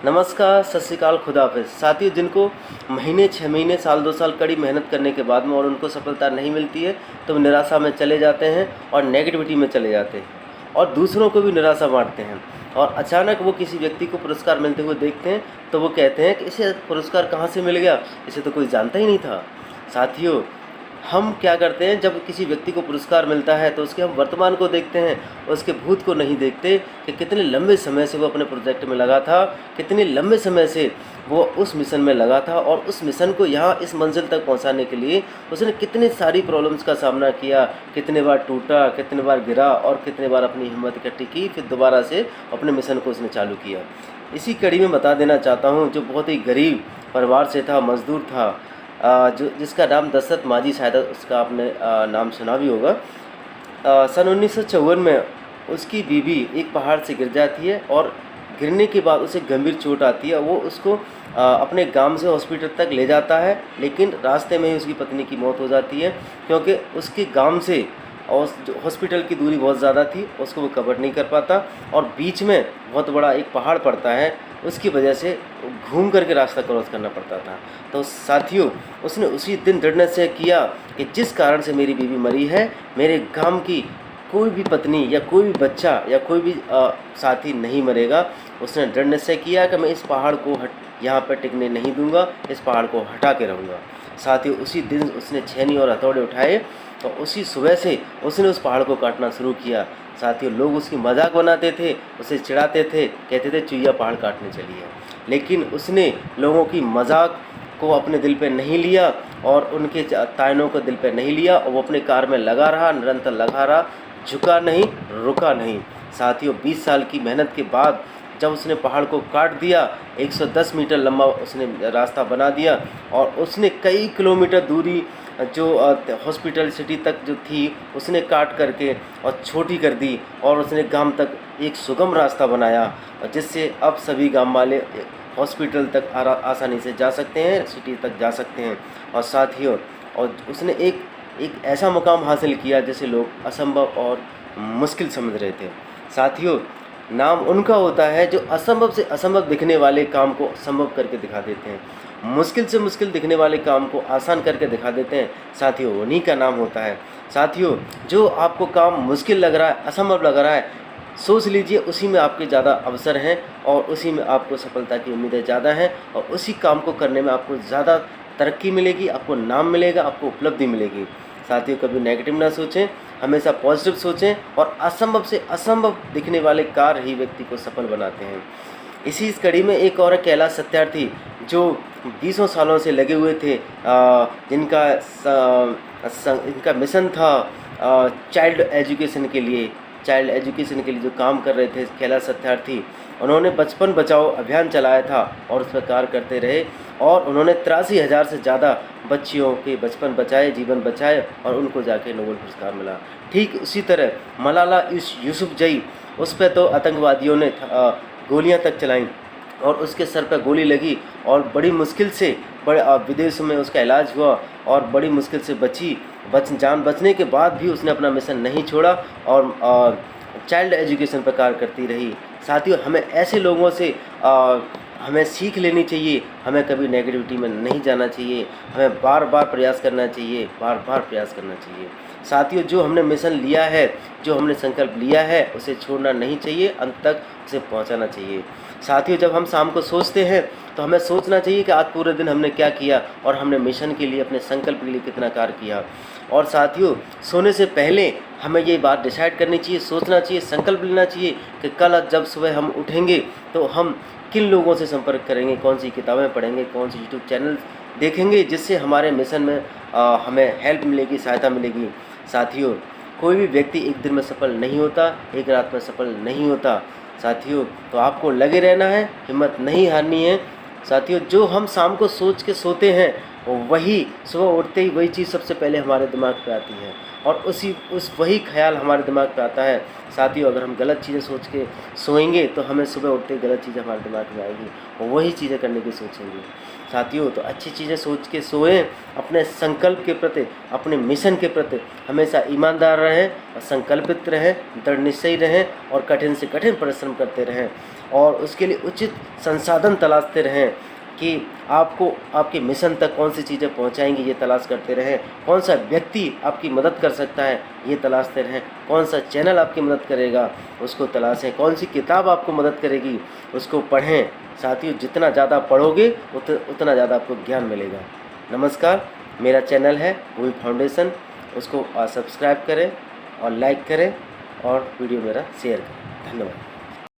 नमस्कार, सत श्री अकाल, खुदा हाफ़िज़। साथियों, जिनको महीने 6 महीने साल 2 साल कड़ी मेहनत करने के बाद में और उनको सफलता नहीं मिलती है तो वो निराशा में चले जाते हैं और नेगेटिविटी में चले जाते हैं और दूसरों को भी निराशा बांटते हैं। और अचानक वो किसी व्यक्ति को पुरस्कार मिलते हुए देखते हैं तो वो कहते हैं कि इसे पुरस्कार कहाँ से मिल गया, इसे तो कोई जानता ही नहीं था। साथियों, हम क्या करते हैं, जब किसी व्यक्ति को पुरस्कार मिलता है तो उसके हम वर्तमान को देखते हैं, उसके भूत को नहीं देखते कि कितने लंबे समय से वो अपने प्रोजेक्ट में लगा था, कितने लंबे समय से वो उस मिशन में लगा था और उस मिशन को यहाँ इस मंजिल तक पहुँचाने के लिए उसने कितनी सारी प्रॉब्लम्स का सामना किया, कितने बार टूटा, कितने बार गिरा और कितने बार अपनी हिम्मत इकट्ठी की, फिर दोबारा से अपने मिशन को उसने चालू किया। इसी कड़ी में बता देना चाहता हूँ, जो बहुत ही गरीब परिवार से था, मजदूर था, जिसका नाम दशरथ माझी, शायद उसका आपने नाम सुना भी होगा। सन 1954 में उसकी बीवी एक पहाड़ से गिर जाती है और गिरने के बाद उसे गंभीर चोट आती है। वो उसको अपने गांव से हॉस्पिटल तक ले जाता है, लेकिन रास्ते में ही उसकी पत्नी की मौत हो जाती है, क्योंकि उसके गांव से और हॉस्पिटल की दूरी बहुत ज़्यादा थी, उसको वो कवर नहीं कर पाता और बीच में बहुत बड़ा एक पहाड़ पड़ता है, उसकी वजह से घूम करके रास्ता क्रॉस करना पड़ता था। तो साथियों, उसने उसी दिन दृढ़ निश्चय किया कि जिस कारण से मेरी बीवी मरी है, मेरे गांव की कोई भी पत्नी या कोई भी बच्चा या कोई भी साथी नहीं मरेगा। उसने दृढ़ निश्चय किया कि मैं इस पहाड़ को यहाँ पर टिकने नहीं दूंगा, इस पहाड़ को हटा के रहूँगा। साथियों, उसी दिन उसने छेनी और हथौड़े उठाए तो उसी सुबह से उसने उस पहाड़ को काटना शुरू किया। साथियों, लोग उसकी मजाक बनाते थे, उसे चिढ़ाते थे, कहते थे चुईया पहाड़ काटने चली है, लेकिन उसने लोगों की मजाक को अपने दिल पे नहीं लिया और उनके तायनों को दिल पे नहीं लिया और वो अपने कार में लगा रहा, निरंतर लगा रहा, झुका नहीं, रुका नहीं। साथियों, 20 साल की मेहनत के बाद जब उसने पहाड़ को काट दिया, 110 मीटर लंबा उसने रास्ता बना दिया और उसने कई किलोमीटर दूरी जो हॉस्पिटल सिटी तक जो थी उसने काट करके और छोटी कर दी और उसने गांव तक एक सुगम रास्ता बनाया, जिससे अब सभी गांव वाले हॉस्पिटल तक आसानी से जा सकते हैं, सिटी तक जा सकते हैं। और साथियों, और उसने एक ऐसा मुकाम हासिल किया जिसे लोग असंभव और मुश्किल समझ रहे थे। साथियों, नाम उनका होता है जो असंभव से असंभव दिखने वाले काम को संभव करके दिखा देते हैं, मुश्किल से मुश्किल दिखने वाले काम को आसान करके दिखा देते हैं। साथियों, उन्हीं का नाम होता है। साथियों, जो आपको काम मुश्किल लग रहा है, असंभव लग रहा है, सोच लीजिए उसी में आपके ज़्यादा अवसर हैं और उसी में आपको सफलता की उम्मीदें ज़्यादा हैं और उसी काम को करने में आपको ज़्यादा तरक्की मिलेगी, आपको नाम मिलेगा, आपको उपलब्धि मिलेगी। साथियों, कभी नेगेटिव ना सोचें, हमेशा पॉजिटिव सोचें और असंभव से असंभव दिखने वाले कार्य ही व्यक्ति को सफल बनाते हैं। इसी कड़ी में एक और कैलाश सत्यार्थी जो 20 सालों से लगे हुए थे, इनका मिशन था चाइल्ड एजुकेशन के लिए जो काम कर रहे थे कैलाश सत्यार्थी, उन्होंने बचपन बचाओ अभियान चलाया था और उस पर कार्य करते रहे और उन्होंने 83,000 से ज़्यादा बच्चियों के बचपन बचाए, जीवन बचाए और उनको जाके नोबेल पुरस्कार मिला। ठीक उसी तरह मलाला यूसुफजई, उस पर तो आतंकवादियों ने गोलियां तक चलाईं और उसके सर पर गोली लगी और बड़ी मुश्किल से विदेशों में उसका इलाज हुआ और बड़ी मुश्किल से जान बचने के बाद भी उसने अपना मिशन नहीं छोड़ा और चाइल्ड एजुकेशन पर कार्य करती रही। साथियों, हमें ऐसे लोगों से हमें सीख लेनी चाहिए, हमें कभी नेगेटिविटी में नहीं जाना चाहिए, हमें बार बार प्रयास करना चाहिए, साथियों, जो हमने मिशन लिया है, जो हमने संकल्प लिया है, उसे छोड़ना नहीं चाहिए, अंत तक उसे पहुंचाना चाहिए। साथियों, जब हम शाम को सोचते हैं तो हमें सोचना चाहिए कि आज पूरे दिन हमने क्या किया और हमने मिशन के लिए, अपने संकल्प के लिए कितना कार्य किया। और साथियों, सोने से पहले हमें ये बात डिसाइड करनी चाहिए, सोचना चाहिए, संकल्प लेना चाहिए कि कल जब सुबह हम उठेंगे तो हम किन लोगों से संपर्क करेंगे, कौन सी किताबें पढ़ेंगे, कौन सी यूट्यूब चैनल देखेंगे, जिससे हमारे मिशन में हमें हेल्प मिलेगी, सहायता मिलेगी। साथियों, कोई भी व्यक्ति एक दिन में सफल नहीं होता, एक रात में सफल नहीं होता। साथियों, तो आपको लगे रहना है, हिम्मत नहीं हारनी है। साथियों, जो हम शाम को सोच के सोते हैं और वही सुबह उठते ही वही चीज़ सबसे पहले हमारे दिमाग पे आती है और वही ख्याल हमारे दिमाग पे आता है। साथियों, अगर हम गलत चीज़ें सोच के सोएंगे तो हमें सुबह उठते ही गलत चीज़ें हमारे दिमाग में आएगी और वही चीज़ें करने की सोचेंगे। साथियों, तो अच्छी चीज़ें सोच के सोएं, अपने संकल्प के प्रति, अपने मिशन के प्रति हमेशा ईमानदार रहें और संकल्पित रहें, दृढ़ निश्चयी रहें और कठिन से कठिन परिश्रम करते रहें और उसके लिए उचित संसाधन तलाशते रहें कि आपको आपके मिशन तक कौन सी चीज़ें पहुंचाएंगी, ये तलाश करते रहें। कौन सा व्यक्ति आपकी मदद कर सकता है, ये तलाशते रहें। कौन सा चैनल आपकी मदद करेगा, उसको तलाशें। कौन सी किताब आपको मदद करेगी, उसको पढ़ें। साथियों, जितना ज़्यादा पढ़ोगे उतना ज़्यादा आपको ज्ञान मिलेगा। नमस्कार, मेरा चैनल है भूमि फाउंडेशन, उसको सब्सक्राइब करें और लाइक करें और वीडियो मेरा शेयर करें। धन्यवाद।